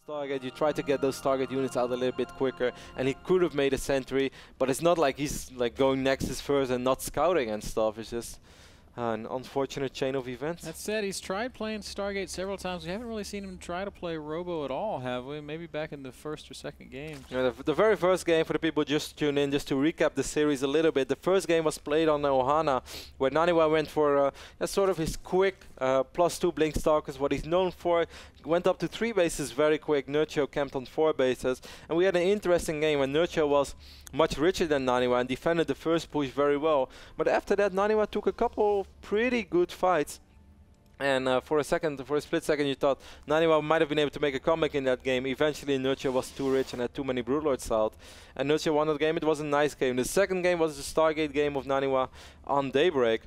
Target, you try to get those target units out a little bit quicker, and he could have made a sentry, but it's not like he's like going Nexus first and not scouting and stuff. It's just an unfortunate chain of events. That said, he's tried playing Stargate several times. We haven't really seen him try to play Robo at all, have we? Maybe back in the first or second game. Yeah, the very first game, for the people just tune in, just to recap the series a little bit, the first game was played on Ohana, where Naniwa went for sort of his quick +2 Blink Stalkers, what he's known for. Went up to 3 bases very quick. Nerchio camped on 4 bases, and we had an interesting game when Nerchio was much richer than Naniwa and defended the first push very well. But after that, Naniwa took a couple pretty good fights. And for a split second, you thought Naniwa might have been able to make a comeback in that game. Eventually, Nerchio was too rich and had too many Broodlords out. And Nerchio won that game. It was a nice game. The second game was the Stargate game of Naniwa on Daybreak,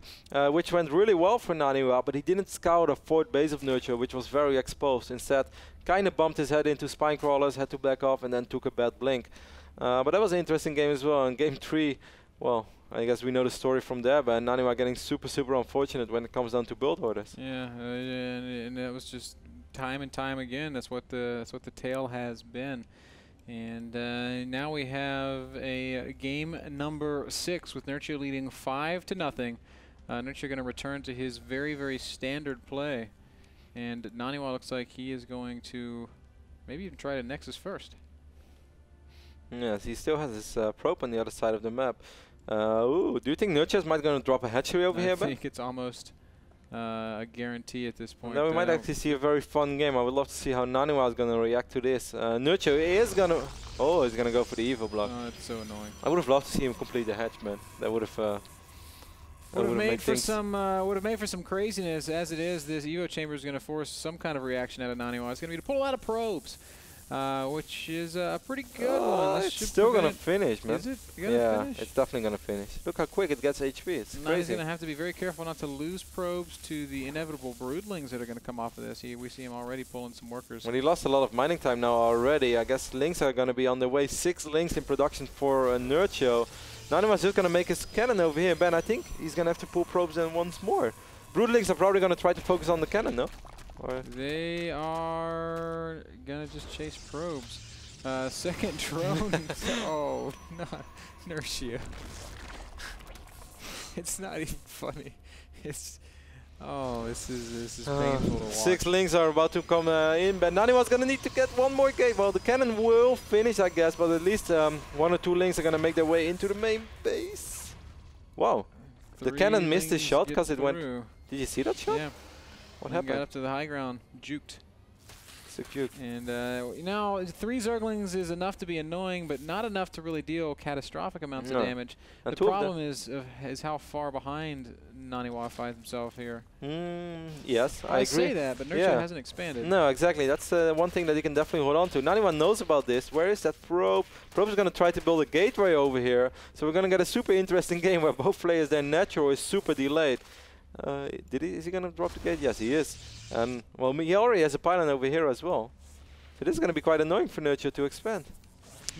which went really well for Naniwa, but he didn't scout a 4th base of Nerchio, which was very exposed. Instead, kind of bumped his head into spine crawlers, had to back off, and then took a bad blink. But that was an interesting game as well. In game 3, well, I guess we know the story from there, but Naniwa getting super unfortunate when it comes down to build orders. Yeah, and that was just time and time again. That's what the tale has been. And now we have a game number 6 with Nerchio leading 5-0. Nerchio going to return to his very standard play, and Naniwa looks like he is going to maybe even try to Nexus first. Yes, he still has his probe on the other side of the map. Ooh, do you think Nerchio's might going to drop a hatchery over here? I think it's almost a guarantee at this point. No, we might actually see a very fun game. I would love to see how Naniwa is going to react to this. Nerchio is going to... Oh, he's going to go for the evil block. Oh, that's so annoying. I would have loved to see him complete the hatch, man. That would have... would have made for some craziness. As it is, this Evo chamber is going to force some kind of reaction out of Naniwa. It's going to be to pull a lot of probes, which is a pretty good one. It's still going to finish, man. Is it? Yeah, finish? it's definitely going to finish. Look how quick it gets HP. It's crazy. He's going to have to be very careful not to lose probes to the inevitable broodlings that are going to come off of this. We see him already pulling some workers. Well, he lost a lot of mining time now already. I guess links are going to be on the way. 6 links in production for Nerchio. Naniwa's just going to make his cannon over here. Ben, I think he's going to have to pull probes in once more. Broodlings are probably going to try to focus on the cannon, no? Or they are going to just chase probes. Second drone. Oh, not Nerchio. It's not even funny. It's... Oh, this is painful to watch. 6 links are about to come in, but Naniwa's going to need to get one more gate. Well, the cannon will finish, I guess, but at least 1 or 2 links are going to make their way into the main base. Wow. The cannon missed his shot because it went... Did you see that shot? Yeah. What happened? Got up to the high ground, juked. Juke. And you know, 3 Zerglings is enough to be annoying, but not enough to really deal catastrophic amounts of damage. The problem is how far behind Naniwa finds himself here. Yes, I agree. I say that, but Nerchio hasn't expanded. No, exactly. That's one thing that he can definitely hold on to. Naniwa knows about this. Where is that probe? Probe is going to try to build a gateway over here. So we're going to get a super interesting game where both players, their natural is super delayed. Is he going to drop the gate? Yes, he is. And, well, he already has a pylon over here as well. So this is going to be quite annoying for Nerchio to expand.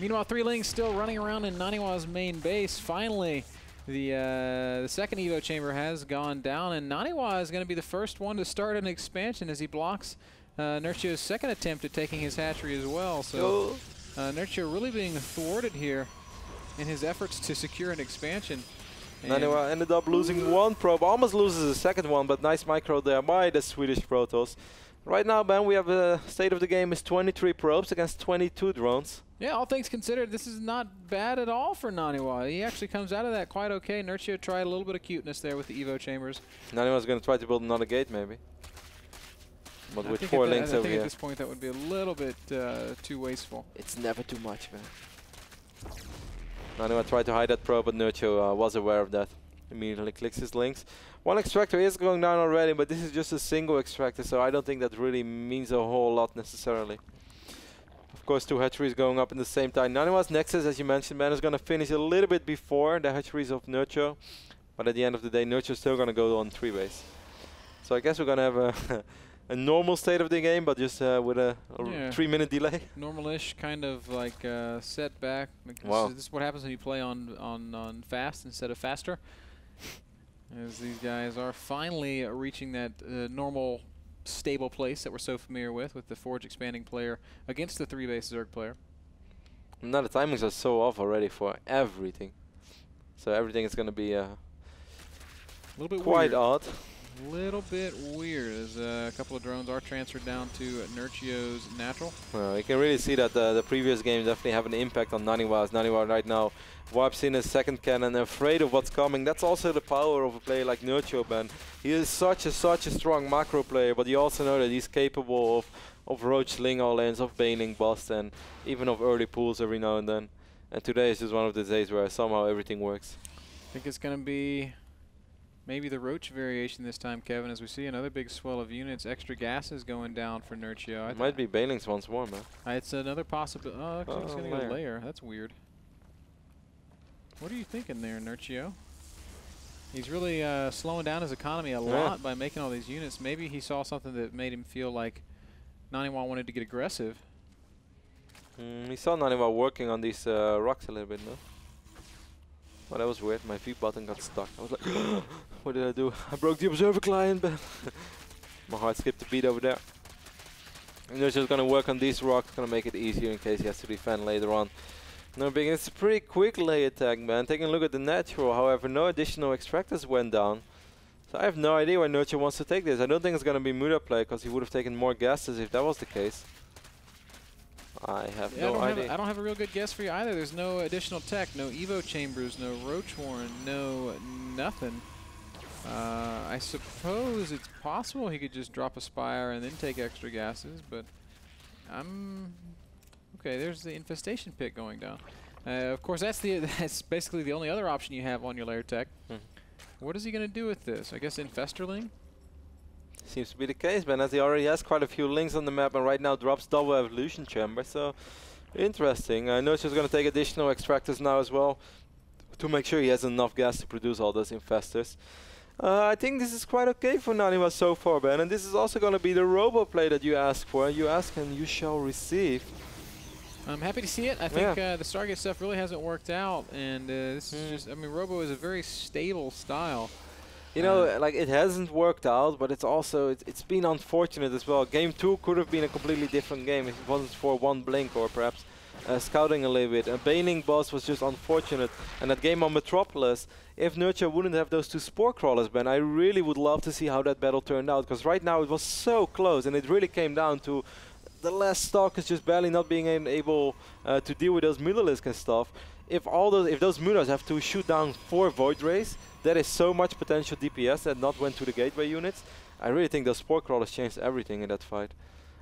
Meanwhile, 3 links still running around in Naniwa's main base. Finally, the second Evo chamber has gone down, and Naniwa is going to be the first one to start an expansion as he blocks Nerchio's second attempt at taking his hatchery as well. So Nerchio really being thwarted here in his efforts to secure an expansion. Naniwa ended up losing 1 probe, almost loses the second one, but nice micro there by the Swedish Protoss. Right now, Ben, we have the state of the game is 23 probes against 22 drones. Yeah, all things considered, this is not bad at all for Naniwa. He actually comes out of that quite okay. Nerchio tried a little bit of cuteness there with the Evo chambers. Naniwa's going to try to build another gate, maybe. But with 4 links over here. I think at this point that would be a little bit too wasteful. It's never too much, man. Naniwa tried to hide that probe, but Nerchio was aware of that. Immediately clicks his links. 1 extractor is going down already, but this is just a single extractor, so I don't think that really means a whole lot necessarily. Of course, 2 hatcheries going up in the same time. Naniwa's Nexus, as you mentioned, man, is going to finish a little bit before the hatcheries of Nerchio. But at the end of the day, Nerchio's still going to go on 3 base. So I guess we're going to have a normal state of the game, but just with a 3-minute delay. Normal-ish, kind of like setback. Like wow. This is what happens when you play on fast instead of faster. As these guys are finally reaching that normal stable place that we're so familiar with the Forge expanding player against the 3-base Zerg player. Now the timings are so off already for everything. So everything is going to be little bit quite weird. odd. Little bit weird as a couple of drones are transferred down to Nerchio's natural. You can really see that the previous game definitely have an impact on Naniwa. As Naniwa right now wipes in his second cannon, afraid of what's coming. That's also the power of a player like Nerchio, Ben. He is such a strong macro player, but you also know that he's capable of roach-sling all lanes, of baning bust, and even of early pulls every now and then. And today is just one of the days where somehow everything works. I think it's going to be maybe the roach variation this time, Kevin, as we see another big swell of units. Extra gases going down for Nerchio. It might be banelings once more, man. It's another possibility. Oh, actually, it's going to go layer. That's weird. What are you thinking there, Nerchio? He's really slowing down his economy a lot by making all these units. Maybe he saw something that made him feel like Naniwa wanted to get aggressive. He saw Naniwa working on these rocks a little bit, no? Oh, that was weird. My V button got stuck. I was like, what did I do? I broke the observer client, but my heart skipped a beat over there. And they're just going to work on these rocks, going to make it easier in case he has to defend later on. No big, it's a pretty quick lay attack, man. Taking a look at the natural, however, no additional extractors went down. So I have no idea where Nerchio wants to take this. I don't think it's going to be Muda play, because he would have taken more gases if that was the case. I have no idea. I don't have a real good guess for you either. There's no additional tech, no Evo chambers, no Roach Warren, no nothing. I suppose it's possible he could just drop a Spire and then take extra gases, but okay, there's the infestation pit going down. Of course, that's basically the only other option you have on your layer tech. What is he going to do with this? I guess Infesterling? Seems to be the case, man, as he already has quite a few links on the map and right now drops double evolution chamber, so interesting. I know he's going to take additional extractors now as well to make sure he has enough gas to produce all those infestors. I think this is quite okay for Naniwa so far, Ben, and this is also going to be the robo play that you ask for. You ask and you shall receive. I'm happy to see it. I think the Stargate stuff really hasn't worked out, and this is just, I mean, robo is a very stable style. You know, like, it hasn't worked out, but it's also, it's been unfortunate as well. Game 2 could have been a completely different game if it wasn't for one blink or perhaps scouting a little bit. And baning boss was just unfortunate. And that game on Metropolis, if Nerchio wouldn't have those two spore crawlers, Ben, I really would love to see how that battle turned out. Because right now it was so close, and it really came down to the last Stalkers just barely not being able to deal with those Mutalisks and stuff. If those Mutas have to shoot down 4 Void Rays, that is so much potential DPS that not went to the gateway units. I really think those Spore Crawlers changed everything in that fight.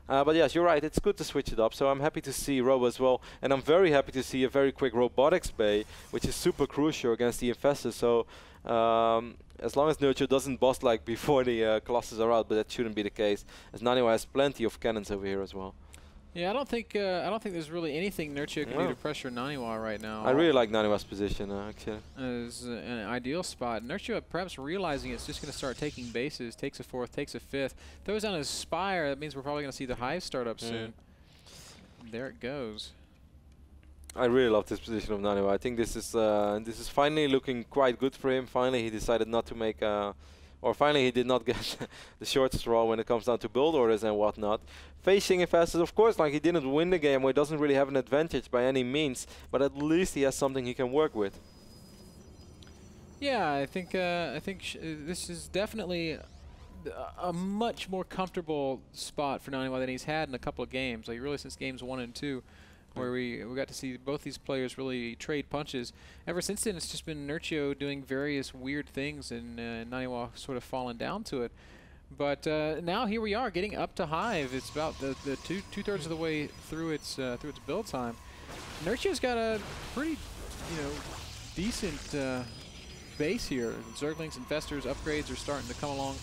But yes, you're right, it's good to switch it up, so I'm happy to see Robo as well. And I'm very happy to see a very quick Robotics Bay, which is super crucial against the Infestors. So as long as Nerchio doesn't bust like before the Colossus are out, but that shouldn't be the case, as Naniwa has plenty of cannons over here as well. Yeah, I don't think there's really anything Nerchio can do to pressure Naniwa right now. I really like Naniwa's position, actually. It's an ideal spot. Nerchio, perhaps realizing it's just going to start taking bases, takes a 4th, takes a 5th, throws down his Spire. That means we're probably going to see the Hive start up soon. There it goes. I really love this position of Naniwa. I think this is finally looking quite good for him. Finally, he decided not to make or finally he did not get the short straw when it comes down to build orders and whatnot. Facing Infestors, of course, like, he didn't win the game, or he doesn't really have an advantage by any means, but at least he has something he can work with. Yeah, I think this is definitely a much more comfortable spot for Naniwa than he's had in a couple of games, like really since games 1 and 2. Where we got to see both these players really trade punches. Ever since then, it's just been Nerchio doing various weird things and Naniwa sort of falling down to it. But now here we are, getting up to Hive. It's about the two-thirds of the way through its build time. Nerchio's got a pretty, decent base here. Zerglings, Infestors, upgrades are starting to come along.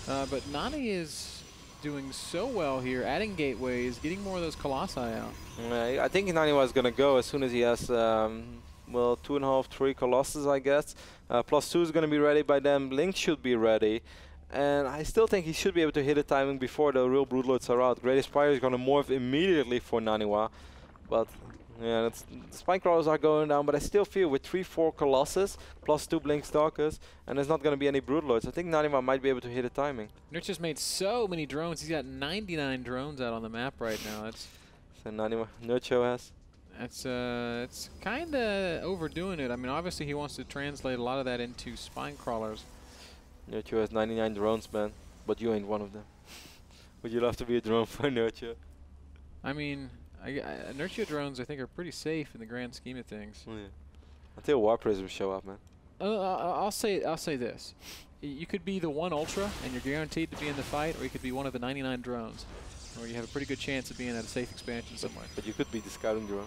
But Nani is doing so well here, adding gateways, getting more of those Colossi out. I think Naniwa is going to go as soon as he has, well, 2.5, 3 Colossus, I guess. +2 is going to be ready by then. Link should be ready. And I still think he should be able to hit the timing before the real Broodlords are out. Greatest Spire is going to morph immediately for Naniwa. But Yeah, the spine crawlers are going down, but I still feel with 3-4 Colossus plus 2 Blink Stalkers, and there's not going to be any Broodlords. I think Naniwa might be able to hit the timing. Nerchio's made so many drones. He's got 99 drones out on the map right now. That's so Naniwa, Nerchio has. It's kind of overdoing it. I mean, obviously he wants to translate a lot of that into spine crawlers. Nerchio has 99 drones, man, but you ain't one of them. Would you love to be a drone for Nerchio? I mean, Nerchio drones I think are pretty safe in the grand scheme of things. Yeah. Until War Prisms show up, man. I'll say this: you could be the one Ultra and you're guaranteed to be in the fight, or you could be one of the 99 drones, or you have a pretty good chance of being at a safe expansion somewhere. But you could be the scouting drone.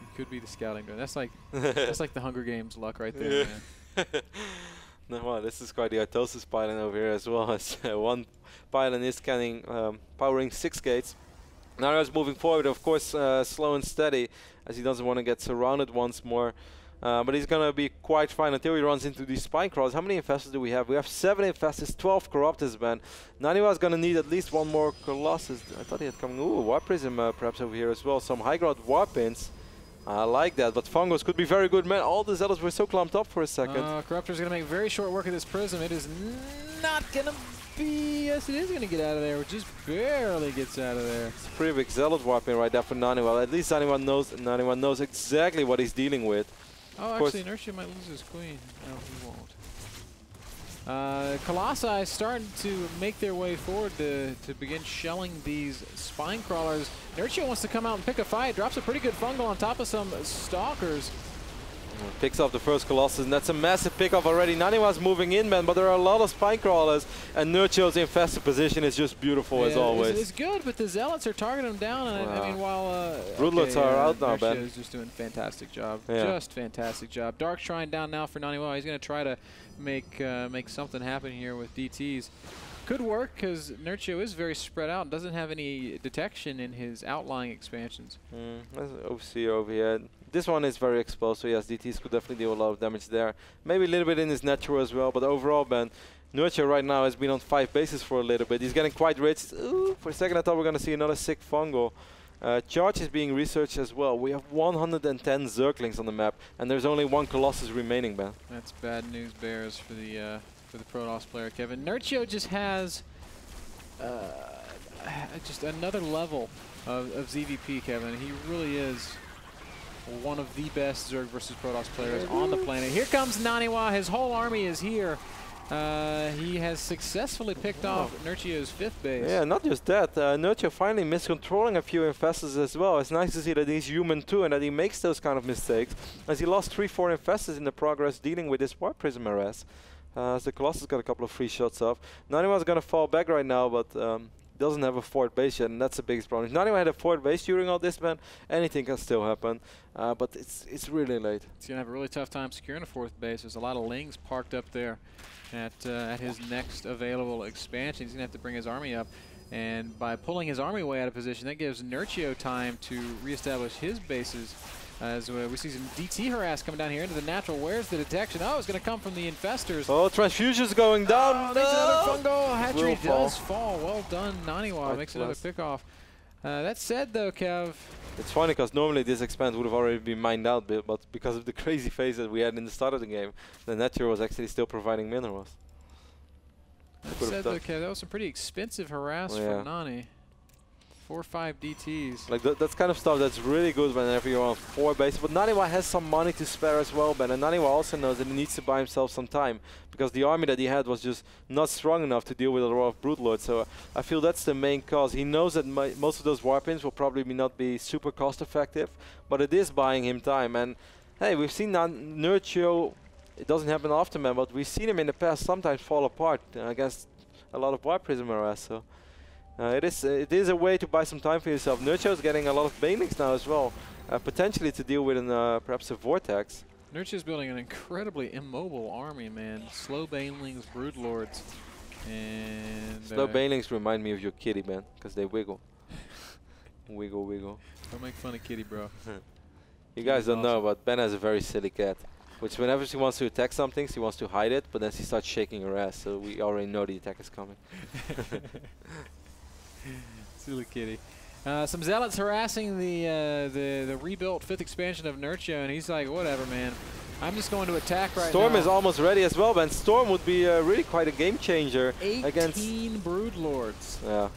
You could be the scouting drone. That's like that's like the Hunger Games luck right there, man. No, well, this is quite the Itosis pylon over here as well. As one pylon is scanning, powering 6 gates. Now he's moving forward, of course, slow and steady, as he doesn't want to get surrounded once more. But he's going to be quite fine until he runs into these spine crawls. How many infestors do we have? We have 7 infestors, 12 corruptors, man. Naniwa is going to need at least 1 more Colossus. I thought he had coming. Ooh, War Prism perhaps over here as well. Some high ground War Pins. I like that, but Fungos could be very good, man. All the Zealots were so clumped up for a second. Corruptor's going to make very short work of this Prism. It is not going to be... Yes, it is going to get out of there. It just barely gets out of there. It's a pretty big Zealot warping right there for Naniwa. At least Naniwa knows exactly what he's dealing with. Oh, actually, Nerchio might lose his queen. No, he won't. Colossi starting to make their way forward to begin shelling these spine crawlers. Nerchio wants to come out and pick a fight. Drops a pretty good fungal on top of some stalkers. Picks off the first Colossus, and that's a massive pickoff already. Naniwa's moving in, man, but there are a lot of spine crawlers, and Nerchio's infested position is just beautiful as always. It's good, but the Zealots are targeting him down, and I mean, while... Broodlords are out now, Ben. Nerchio is just doing a fantastic job. Just fantastic job. Dark Shrine down now for Naniwa. He's going to try to make something happen here with DTs. Could work, because Nerchio is very spread out and doesn't have any detection in his outlying expansions. There's OC over here. This one is very exposed, so yes, DTs could definitely deal a lot of damage there. Maybe a little bit in his natural as well, but overall, Ben, Nerchio right now has been on 5 bases for a little bit. He's getting quite rich. Ooh, for a second I thought we were going to see another sick fungal. Charge is being researched as well. We have 110 Zerglings on the map, and there's only 1 Colossus remaining, Ben. That's bad news bears for the Protoss player, Kevin. Nerchio just has just another level of ZVP, Kevin. He really is one of the best Zerg versus Protoss players on the planet. Here comes Naniwa. His whole army is here. He has successfully picked off Nerchio's 5th base. Yeah, not just that. Nerchio finally miscontrolling a few infestors as well. It's nice to see that he's human too and that he makes those kind of mistakes, as he lost 3-4 infestors in the progress dealing with this War Prism harass. As the Colossus got a couple of free shots off. Naniwa's going to fall back right now, but doesn't have a 4th base yet, and that's the biggest problem. If Naniwa had a 4th base during all this, man, anything can still happen. But it's really late. He's going to have a really tough time securing a 4th base. There's a lot of Lings parked up there at his next available expansion. He's going to have to bring his army up. And by pulling his army way out of position, that gives Nerchio time to reestablish his bases. As we see some DT harass coming down here into the natural. Where's the detection? Oh, it's going to come from the infestors. Oh, Transfusion's going down. Makes another fungal. Hatchery does fall. Well done, Naniwa. Makes another pickoff. That said, though, Kev. It's funny because normally this expand would have already been mined out, but because of the crazy phase that we had in the start of the game, the Nerchio was actually still providing minerals. That said, though, Kev, that was some pretty expensive harass from Nani. 4 or 5 DTs. Like that's kind of stuff that's really good whenever you're on 4 bases. But Naniwa has some money to spare as well, Ben. And Naniwa also knows that he needs to buy himself some time, because the army that he had was just not strong enough to deal with a lot of Broodlords. So I feel that's the main cause. He knows that most of those Warpins will probably not be super cost effective, but it is buying him time. And hey, we've seen Nerchio. It doesn't happen often, man, but we've seen him in the past sometimes fall apart against a lot of War Prism harass. So. It is a way to buy some time for yourself. Nerchio is getting a lot of banelings now as well, potentially to deal with perhaps a vortex. Nerchio's building an incredibly immobile army, man. Slow banelings, Broodlords, and slow banelings remind me of your kitty, man, because they wiggle. Wiggle, wiggle. Don't make fun of kitty, bro. You guys don't know, but Ben has a very silly cat, which whenever she wants to attack something, she wants to hide it, but then she starts shaking her ass, so we already know the attack is coming. Silly kitty. Some zealots harassing the rebuilt 5th expansion of Nerchio, and he's like, whatever, man. I'm just going to attack right now. Storm is almost ready as well, but Storm would be really quite a game changer 18 against 18 Broodlords. Yeah,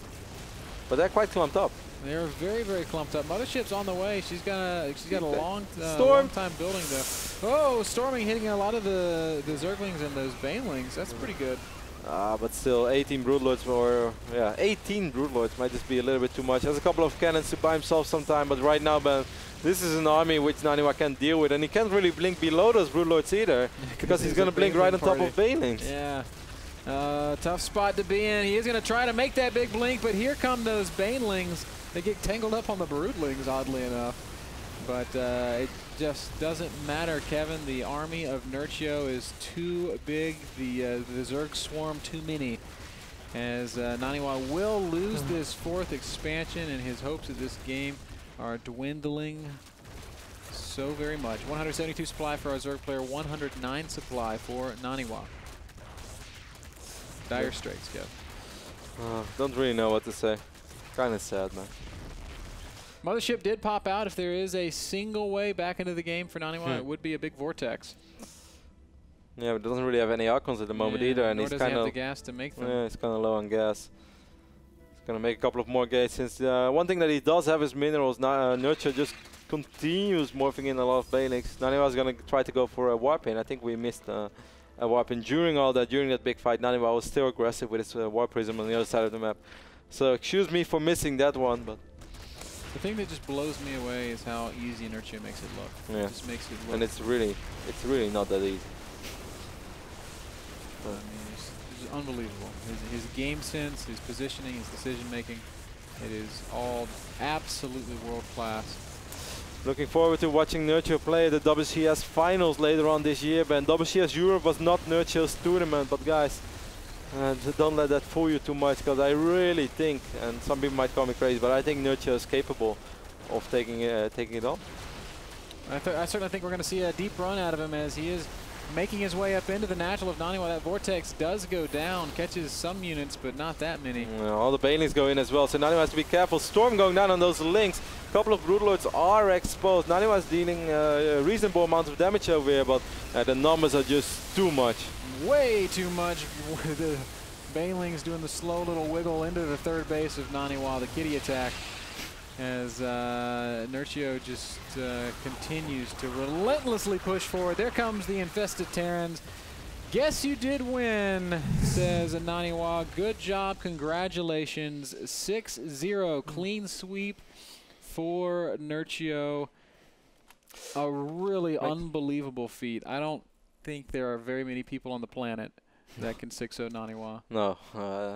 but they're quite clumped up. They're very, very clumped up. Mothership's on the way. She's got a long time building though. Oh, storming, hitting a lot of the Zerglings and those Banelings. That's pretty good. But still, 18 Broodlords, or 18 Broodlords might just be a little bit too much. Has a couple of cannons to buy himself sometime, but right now, this is an army which Naniwa can't deal with, and he can't really blink below those Broodlords either, because he's going to blink right on top of Banelings. Yeah. Tough spot to be in. He is going to try to make that big blink, but here come those Banelings. They get tangled up on the Broodlings, oddly enough. But it just doesn't matter, Kevin. The army of Nerchio is too big. The Zerg swarm too many. As Naniwa will lose this 4th expansion, and his hopes of this game are dwindling so very much. 172 supply for our Zerg player, 109 supply for Naniwa. Dire straits, Kev. Don't really know what to say. Kind of sad, man. Mothership did pop out. If there is a single way back into the game for Naniwa, it would be a big vortex. Yeah, but doesn't really have any icons at the moment either, and nor he's does kind he have of the gas to make them. Yeah, he's kind of low on gas. He's gonna make a couple of more gates. Since one thing that he does have is minerals. Nerchio just continues morphing in a lot of Banelings. Naniwa is gonna try to go for a warp in. I think we missed a warp in during that big fight. Naniwa was still aggressive with his warp prism on the other side of the map. So excuse me for missing that one, but the thing that just blows me away is how easy Nerchio makes it look. Yeah. It just makes it look. And it's really not that easy. I mean, it's unbelievable. His game sense, his positioning, his decision making, it is all absolutely world class. Looking forward to watching Nerchio play the WCS finals later on this year. But WCS Europe was not Nerchio's tournament, but guys, don't let that fool you too much, because I really think, and some people might call me crazy, but I think Nerchio is capable of taking it on. I certainly think we're going to see a deep run out of him as he is making his way up into the natural of Naniwa. That vortex does go down, catches some units, but not that many. Yeah, all the Banelings go in as well, so Naniwa has to be careful. Storm going down on those links. A couple of Broodlords are exposed. Naniwa is dealing a reasonable amount of damage over here, but the numbers are just too much. Way too much. The Banelings doing the slow little wiggle into the 3rd base of Naniwa, the kitty attack, as Nerchio just continues to relentlessly push forward. There comes the infested Terrans. Guess you did win, says Naniwa. Good job, congratulations. 6-0, clean sweep for Nerchio. A really unbelievable feat. I don't think there are very many people on the planet that can 6-0 Naniwa. No,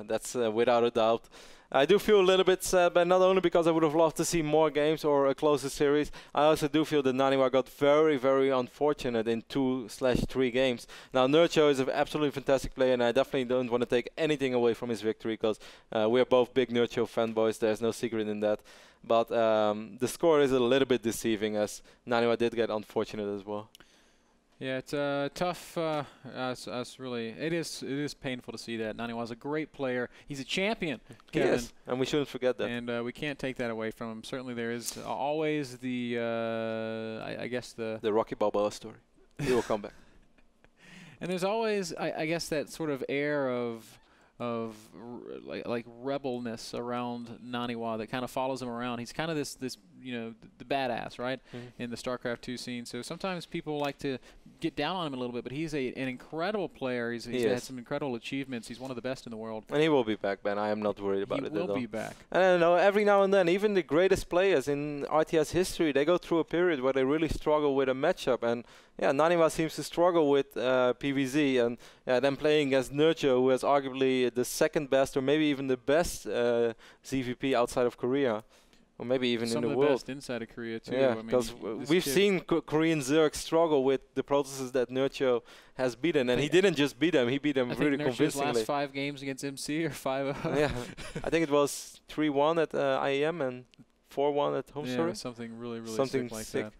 that's without a doubt. I do feel a little bit sad, but not only because I would have loved to see more games or a closer series. I also do feel that Naniwa got very, very unfortunate in 2/3 games. Now, Nerchio is an absolutely fantastic player, and I definitely don't want to take anything away from his victory, because we are both big Nerchio fanboys. There's no secret in that. But the score is a little bit deceiving, as Naniwa did get unfortunate as well. Yeah, it's tough. It is painful to see that. Naniwa's a great player. He's a champion, Kevin. He is, and we shouldn't forget that. And we can't take that away from him. Certainly, there is always the I guess the Rocky Balboa story. He will come back. And there's always I guess that sort of air of like rebelness around Naniwa that kind of follows him around. He's kind of this the badass, right, in the StarCraft 2 scene. So sometimes people like to get down on him a little bit, but he's an incredible player. He's had some incredible achievements. He's one of the best in the world. And he will be back, Ben. I am not worried about it at all. He will be back. And I don't know, every now and then, even the greatest players in RTS history, they go through a period where they really struggle with a matchup. And yeah, Naniwa seems to struggle with PvZ, and then playing against Nerchio, who has arguably the 2nd best or maybe even the best ZVP outside of Korea. Or maybe even in the world. Some of the best inside of Korea, too. Yeah, because we've seen Korean Zerg struggle with the processes that Nerchio has beaten. And he didn't just beat them, he beat them really convincingly. Last 5 games against MC or 5-0? Yeah, I think it was 3-1 at IEM and 4-1 at HomeCraft. Yeah, something really sick like that.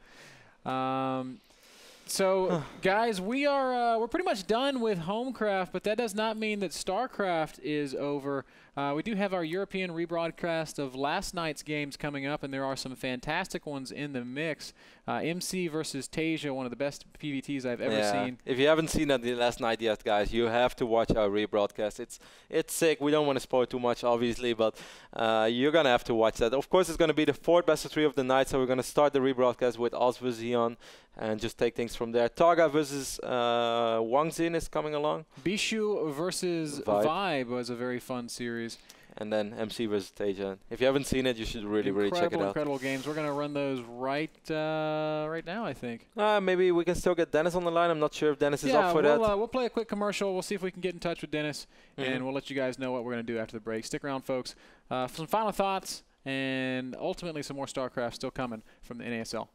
So, guys, we're pretty much done with HomeCraft, but that does not mean that StarCraft is over. We do have our European rebroadcast of last night's games coming up, and there are some fantastic ones in the mix. MC versus Tasia, one of the best PVTs I've ever seen. If you haven't seen that last night yet, guys, you have to watch our rebroadcast. It's sick. We don't want to spoil too much, obviously, but you're going to have to watch that. Of course, it's going to be the 4th best of 3 of the night, so we're going to start the rebroadcast with Oz versus Eon and just take things from there. Targa versus Wang Xin is coming along. Bishu versus Vibe was a very fun series. And then MC versus Tasia. If you haven't seen it, you should really check it out. Incredible games. We're going to run those right now, I think. Maybe we can still get Dennis on the line. I'm not sure if Dennis is up for that. We'll play a quick commercial. We'll see if we can get in touch with Dennis, and we'll let you guys know what we're going to do after the break. Stick around, folks. Some final thoughts, and ultimately some more StarCraft still coming from the NASL.